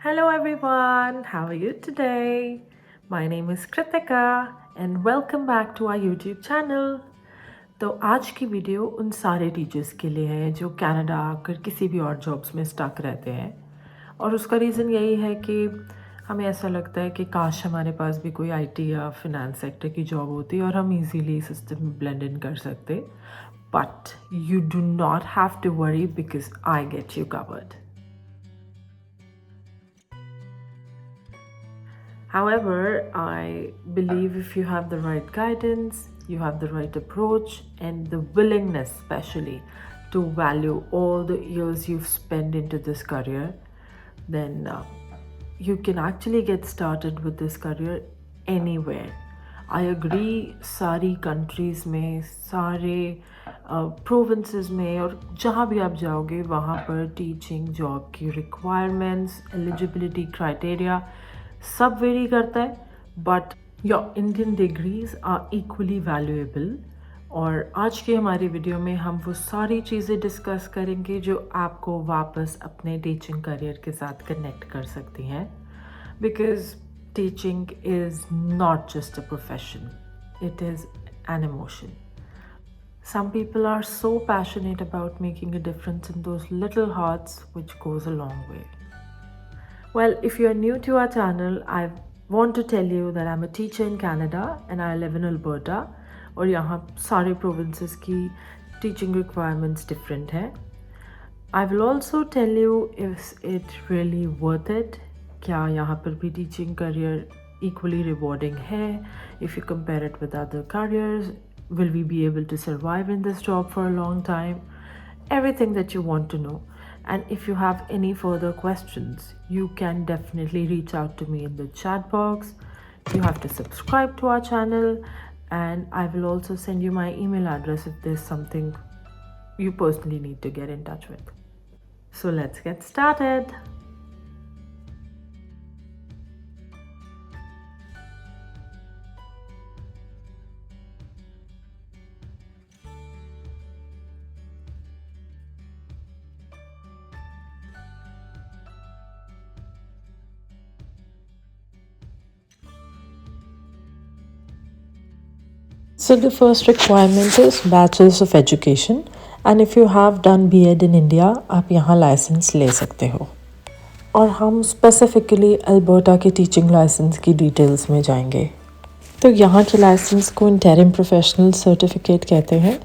Hello everyone, how are you today? My name is Kritika and welcome back to our YouTube channel. तो आज की video उन सारे teachers के लिए है जो कनाडा आकर किसी भी और जॉब्स में स्टक रहते हैं और उसका रीज़न यही है कि हमें ऐसा लगता है कि काश हमारे पास भी कोई आईटी या फिनेंस सेक्टर की जॉब होती और हम इजीली सिस्टम में ब्लेंड इन कर सकते. But you do not have to worry because I get you covered. However, I believe if you have the right guidance, you have the right approach, and the willingness, especially, to value all the years you've spent into this career, then you can actually get started with this career anywhere. I agree, सारी countries में, सारे provinces में और जहाँ भी आप जाओगे वहाँ पर teaching job की requirements, eligibility criteria सब वेरी करता है, but your Indian degrees are equally valuable. और आज की हमारी वीडियो में हम वो सारी चीज़ें डिस्कस करेंगे जो आपको वापस अपने टीचिंग करियर के साथ कनेक्ट कर सकती हैं. Because teaching is not just a profession, it is an emotion. Some people are so passionate about making a difference in those little hearts, which goes a long way. Well, if you are new to our channel, I want to tell you that I'm a teacher in Canada and I live in Alberta. और यहाँ सारे provinces की teaching requirements different हैं. I will also tell you is it really worth it? क्या यहाँ पर भी teaching career equally rewarding है? If you compare it with other careers, will we be able to survive in this job for a long time? Everything that you want to know. And if you have any further questions, you can definitely reach out to me in the chat box. You have to subscribe to our channel, and I will also send you my email address if there's something you personally need to get in touch with. So let's get started. So the first requirement is Bachelor's of Education, and if you have done B.Ed in India, आप यहाँ licence ले सकते हो. और हम specifically Alberta के teaching licence की details में जाएंगे. तो यहाँ के लाइसेंस को इंटरिम प्रोफेशनल सर्टिफिकेट कहते हैं,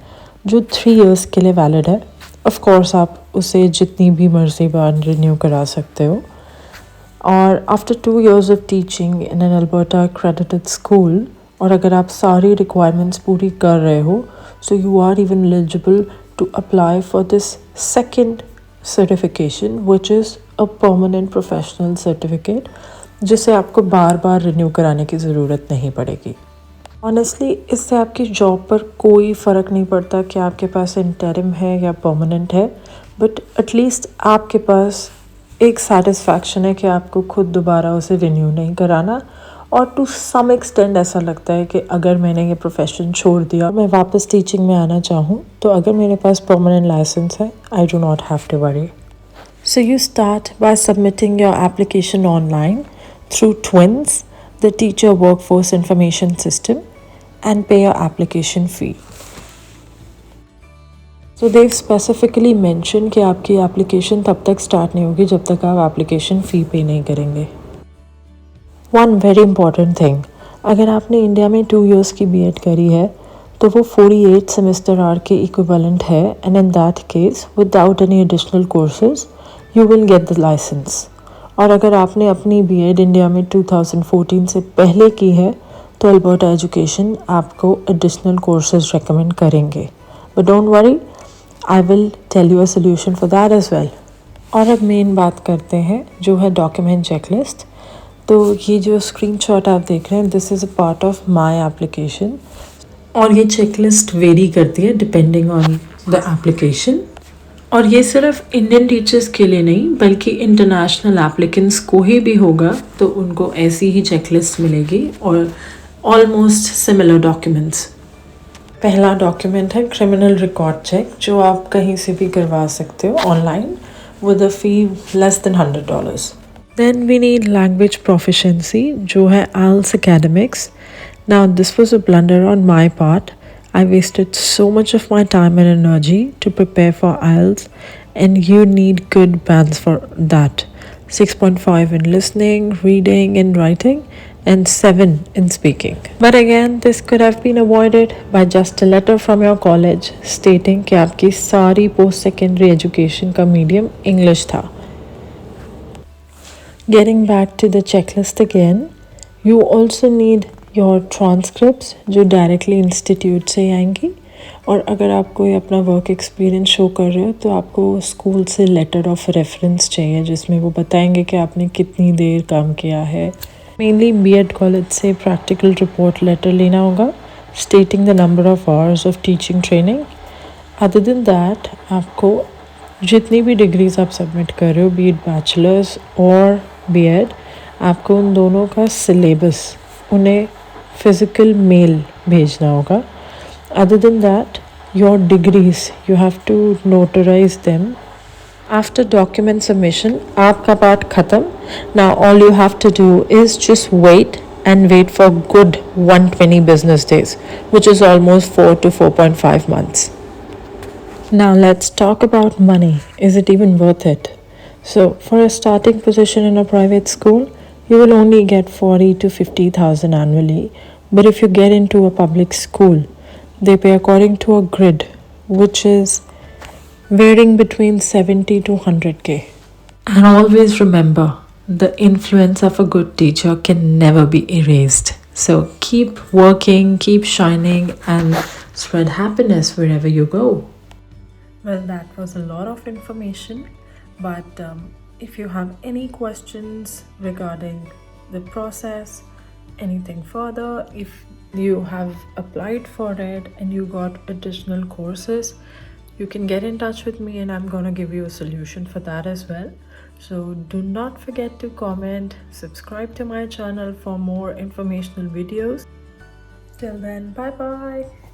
जो 3 इयर्स के लिए वैलिड है. ऑफ कोर्स आप उसे जितनी भी मर्जी बार रिन्यू करा सकते हो. और after 2 years of teaching in an Alberta accredited school, और अगर आप सारी रिक्वायरमेंट्स पूरी कर रहे हो, so you are even eligible to apply for this second certification which is a permanent professional certificate, जिसे आपको बार बार रिन्यू कराने की ज़रूरत नहीं पड़ेगी. ऑनेस्टली इससे आपकी जॉब पर कोई फ़र्क नहीं पड़ता कि आपके पास इंटरिम है या परमानेंट है, बट एटलीस्ट आपके पास एक सेटिस्फैक्शन है कि आपको खुद दोबारा उसे रिन्यू नहीं कराना. और टू सम एक्सटेंड ऐसा लगता है कि अगर मैंने ये प्रोफेशन छोड़ दिया, मैं वापस टीचिंग में आना चाहूँ, तो अगर मेरे पास परमानेंट लाइसेंस है, I do not have to worry. So you start by submitting your application online through TWINS, the teacher workforce information system, and pay your application fee. So they specifically mention कि आपकी application तब तक start नहीं होगी जब तक आप application fee पे नहीं करेंगे. वन वेरी इंपॉर्टेंट थिंग, अगर आपने इंडिया में 2 इयर्स की B.Ed करी है तो वो 48 सेमेस्टर आवर के इक्विवेलेंट है, and in that case without any additional courses you will get the licence. और अगर आपने अपनी B.Ed इंडिया में 2014 से पहले की है तो अल्बर्टा एजुकेशन आपको एडिशनल कोर्सेज रेकमेंड करेंगे. But don't worry, I will tell you a solution for that as well. और अब मेन बात करते हैं जो है डॉक्यूमेंट चेकलिस्ट. तो ये जो स्क्रीनशॉट आप देख रहे हैं, this is a part of my application, और ये चेकलिस्ट वेरी करती है डिपेंडिंग ऑन द एप्लीकेशन. और ये सिर्फ इंडियन टीचर्स के लिए नहीं बल्कि इंटरनेशनल एप्लीकेंट्स को ही भी होगा, तो उनको ऐसी ही चेकलिस्ट मिलेगी और ऑलमोस्ट सिमिलर डॉक्यूमेंट्स. पहला डॉक्यूमेंट है क्रिमिनल रिकॉर्ड चेक, जो आप कहीं से भी करवा सकते हो online with a fee less than $100. Then we need language proficiency, जो है IELTS academics. Now this was a blunder on my part. I wasted so much of my time and energy to prepare for IELTS, and you need good bands for that. 6.5 in listening, reading, and writing, and 7 in speaking. But again, this could have been avoided by just a letter from your college stating कि आपकी सारी post secondary education का medium English था. Getting back to the checklist again, you also need your transcripts जो directly institute से आएंगी, और अगर आप कोई अपना वर्क एक्सपीरियंस शो कर रहे हो तो आपको स्कूल से लेटर ऑफ रेफरेंस चाहिए जिसमें वो बताएंगे कि आपने कितनी देर काम किया है. मेनली बीएड कॉलेज से प्रैक्टिकल रिपोर्ट लेटर लेना होगा stating the number of hours of teaching training. Other than that आपको जितनी भी डिग्रीज आप सबमिट कर रहे हो, बी एड बैचलर्स और बीएड, आपको उन दोनों का सिलेबस उन्हें फिज़िकल मेल भेजना होगा. Other than that, your degrees, you have to notarize them. After document submission, आपका part खत्म. Now all you have to do is just wait and wait for good 120 business days, which is almost 4 to 4.5 months. Now let's talk about money. Is it even worth it? So for a starting position in a private school, you will only get 40 to 50,000 annually. But if you get into a public school, they pay according to a grid, which is varying between 70 to 100K. And always remember, the influence of a good teacher can never be erased. So keep working, keep shining, and spread happiness wherever you go. Well, that was a lot of information, but if you have any questions regarding the process, anything further, if you have applied for it and you got additional courses, you can get in touch with me and I'm gonna give you a solution for that as well. So do not forget to comment, subscribe to my channel for more informational videos. Till then, bye bye.